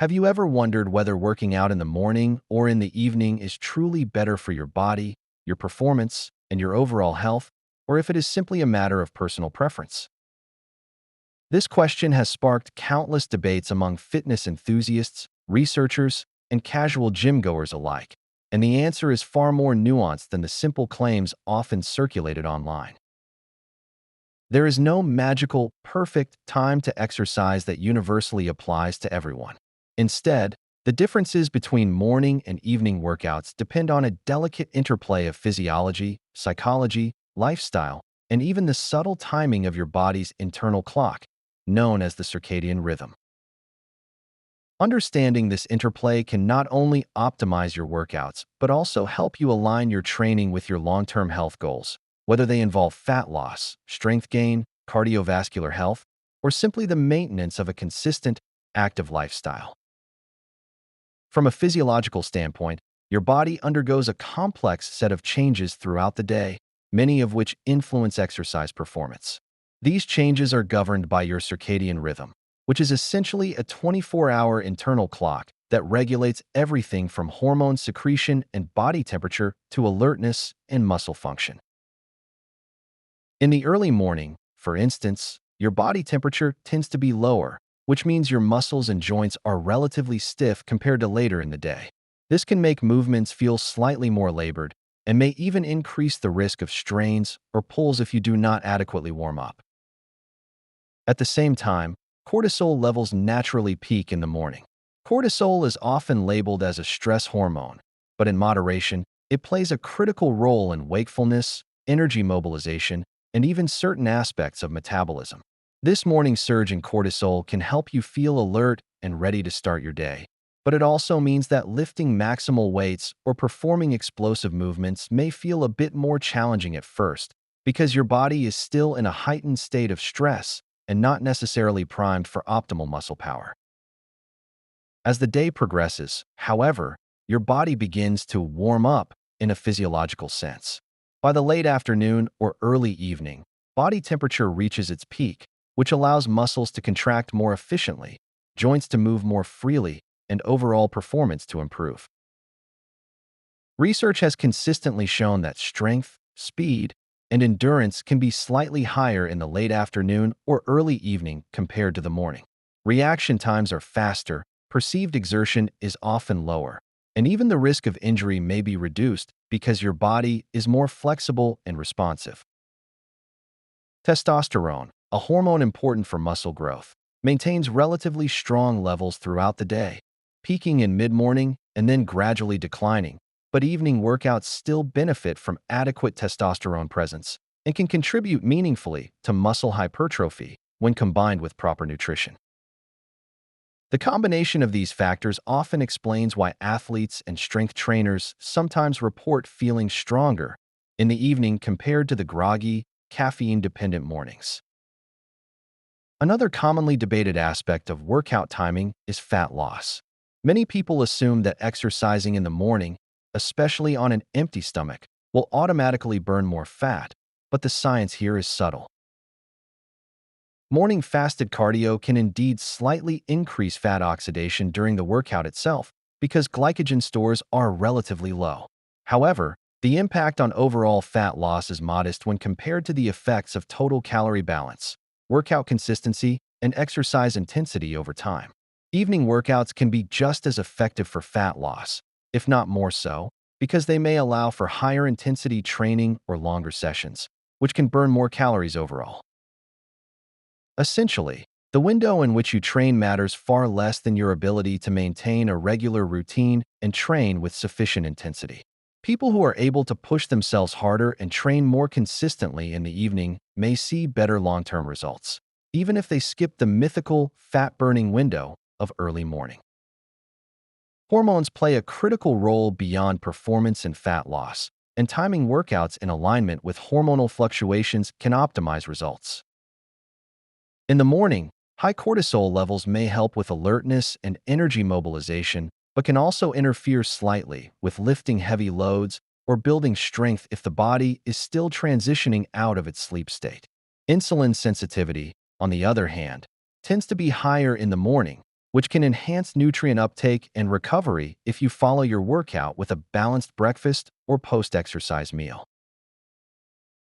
Have you ever wondered whether working out in the morning or in the evening is truly better for your body, your performance, and your overall health, or if it is simply a matter of personal preference? This question has sparked countless debates among fitness enthusiasts, researchers, and casual gym-goers alike, and the answer is far more nuanced than the simple claims often circulated online. There is no magical, perfect time to exercise that universally applies to everyone. Instead, the differences between morning and evening workouts depend on a delicate interplay of physiology, psychology, lifestyle, and even the subtle timing of your body's internal clock, known as the circadian rhythm. Understanding this interplay can not only optimize your workouts, but also help you align your training with your long-term health goals, whether they involve fat loss, strength gain, cardiovascular health, or simply the maintenance of a consistent, active lifestyle. From a physiological standpoint, your body undergoes a complex set of changes throughout the day, many of which influence exercise performance. These changes are governed by your circadian rhythm, which is essentially a 24-hour internal clock that regulates everything from hormone secretion and body temperature to alertness and muscle function. In the early morning, for instance, your body temperature tends to be lower, which means your muscles and joints are relatively stiff compared to later in the day. This can make movements feel slightly more labored and may even increase the risk of strains or pulls if you do not adequately warm up. At the same time, cortisol levels naturally peak in the morning. Cortisol is often labeled as a stress hormone, but in moderation, it plays a critical role in wakefulness, energy mobilization, and even certain aspects of metabolism. This morning surge in cortisol can help you feel alert and ready to start your day, but it also means that lifting maximal weights or performing explosive movements may feel a bit more challenging at first because your body is still in a heightened state of stress and not necessarily primed for optimal muscle power. As the day progresses, however, your body begins to warm up in a physiological sense. By the late afternoon or early evening, body temperature reaches its peak, which allows muscles to contract more efficiently, joints to move more freely, and overall performance to improve. Research has consistently shown that strength, speed, and endurance can be slightly higher in the late afternoon or early evening compared to the morning. Reaction times are faster, perceived exertion is often lower, and even the risk of injury may be reduced because your body is more flexible and responsive. Testosterone, a hormone important for muscle growth, maintains relatively strong levels throughout the day, peaking in mid-morning and then gradually declining, but evening workouts still benefit from adequate testosterone presence and can contribute meaningfully to muscle hypertrophy when combined with proper nutrition. The combination of these factors often explains why athletes and strength trainers sometimes report feeling stronger in the evening compared to the groggy, caffeine-dependent mornings. Another commonly debated aspect of workout timing is fat loss. Many people assume that exercising in the morning, especially on an empty stomach, will automatically burn more fat, but the science here is subtle. Morning fasted cardio can indeed slightly increase fat oxidation during the workout itself because glycogen stores are relatively low. However, the impact on overall fat loss is modest when compared to the effects of total calorie balance, workout consistency, and exercise intensity over time. Evening workouts can be just as effective for fat loss, if not more so, because they may allow for higher intensity training or longer sessions, which can burn more calories overall. Essentially, the window in which you train matters far less than your ability to maintain a regular routine and train with sufficient intensity. People who are able to push themselves harder and train more consistently in the evening may see better long-term results, even if they skip the mythical fat-burning window of early morning. Hormones play a critical role beyond performance and fat loss, and timing workouts in alignment with hormonal fluctuations can optimize results. In the morning, high cortisol levels may help with alertness and energy mobilization, but can also interfere slightly with lifting heavy loads or building strength if the body is still transitioning out of its sleep state. Insulin sensitivity, on the other hand, tends to be higher in the morning, which can enhance nutrient uptake and recovery if you follow your workout with a balanced breakfast or post-exercise meal.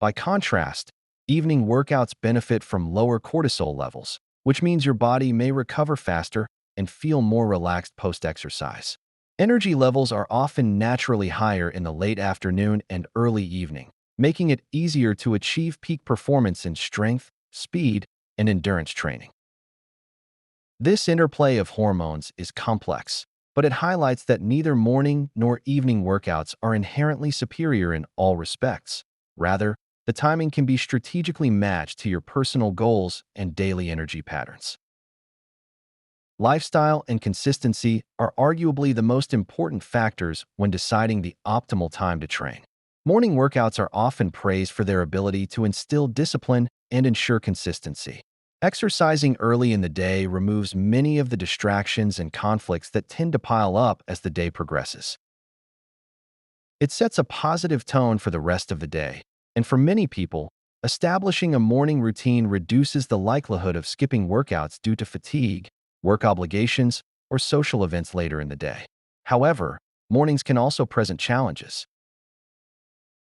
By contrast, evening workouts benefit from lower cortisol levels, which means your body may recover faster and feel more relaxed post-exercise. Energy levels are often naturally higher in the late afternoon and early evening, making it easier to achieve peak performance in strength, speed, and endurance training. This interplay of hormones is complex, but it highlights that neither morning nor evening workouts are inherently superior in all respects. Rather, the timing can be strategically matched to your personal goals and daily energy patterns. Lifestyle and consistency are arguably the most important factors when deciding the optimal time to train. Morning workouts are often praised for their ability to instill discipline and ensure consistency. Exercising early in the day removes many of the distractions and conflicts that tend to pile up as the day progresses. It sets a positive tone for the rest of the day, and for many people, establishing a morning routine reduces the likelihood of skipping workouts due to fatigue, work obligations, or social events later in the day. However, mornings can also present challenges.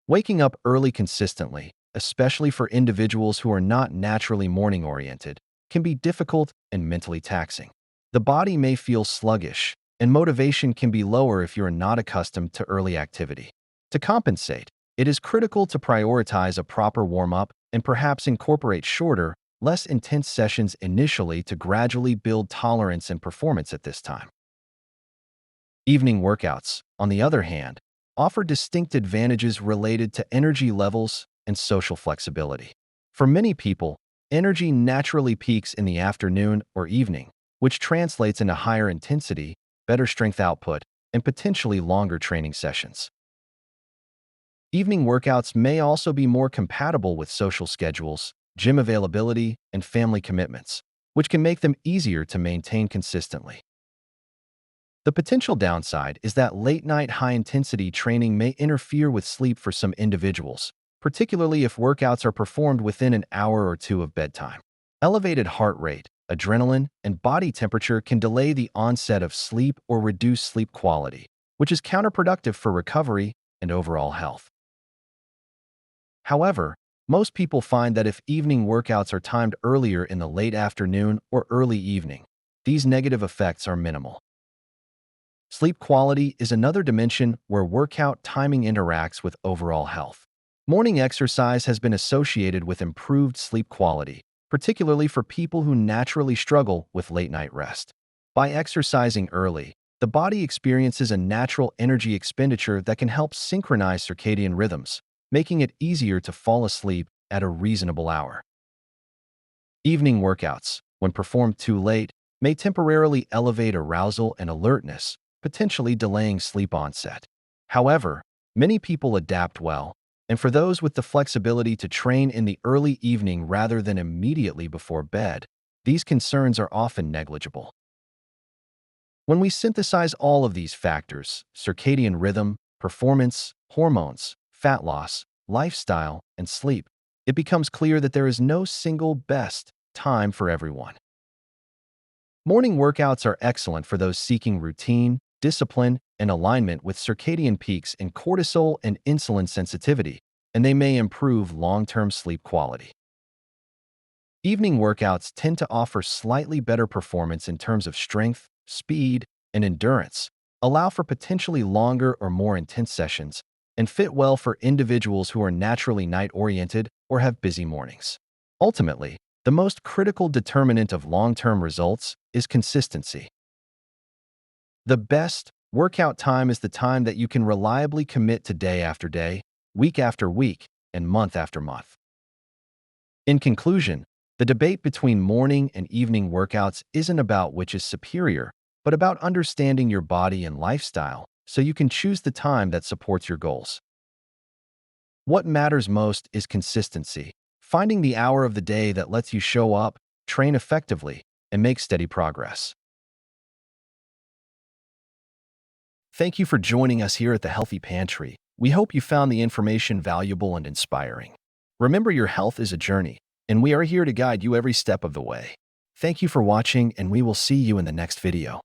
Waking up early consistently, especially for individuals who are not naturally morning-oriented, can be difficult and mentally taxing. The body may feel sluggish, and motivation can be lower if you are not accustomed to early activity. To compensate, it is critical to prioritize a proper warm-up and perhaps incorporate shorter, less intense sessions initially to gradually build tolerance and performance at this time. Evening workouts, on the other hand, offer distinct advantages related to energy levels and social flexibility. For many people, energy naturally peaks in the afternoon or evening, which translates into higher intensity, better strength output, and potentially longer training sessions. Evening workouts may also be more compatible with social schedules, gym availability, and family commitments, which can make them easier to maintain consistently. The potential downside is that late-night high-intensity training may interfere with sleep for some individuals, particularly if workouts are performed within an hour or two of bedtime. Elevated heart rate, adrenaline, and body temperature can delay the onset of sleep or reduce sleep quality, which is counterproductive for recovery and overall health. However, most people find that if evening workouts are timed earlier in the late afternoon or early evening, these negative effects are minimal. Sleep quality is another dimension where workout timing interacts with overall health. Morning exercise has been associated with improved sleep quality, particularly for people who naturally struggle with late-night rest. By exercising early, the body experiences a natural energy expenditure that can help synchronize circadian rhythms, making it easier to fall asleep at a reasonable hour. Evening workouts, when performed too late, may temporarily elevate arousal and alertness, potentially delaying sleep onset. However, many people adapt well, and for those with the flexibility to train in the early evening rather than immediately before bed, these concerns are often negligible. When we synthesize all of these factors, circadian rhythm, performance, hormones, fat loss, lifestyle, and sleep, it becomes clear that there is no single best time for everyone. Morning workouts are excellent for those seeking routine, discipline, and alignment with circadian peaks in cortisol and insulin sensitivity, and they may improve long-term sleep quality. Evening workouts tend to offer slightly better performance in terms of strength, speed, and endurance, allow for potentially longer or more intense sessions, and fit well for individuals who are naturally night-oriented or have busy mornings. Ultimately, the most critical determinant of long-term results is consistency. The best workout time is the time that you can reliably commit to day after day, week after week, and month after month. In conclusion, the debate between morning and evening workouts isn't about which is superior, but about understanding your body and lifestyle so you can choose the time that supports your goals. What matters most is consistency, finding the hour of the day that lets you show up, train effectively, and make steady progress. Thank you for joining us here at the Healthy Pantry. We hope you found the information valuable and inspiring. Remember, your health is a journey, and we are here to guide you every step of the way. Thank you for watching, and we will see you in the next video.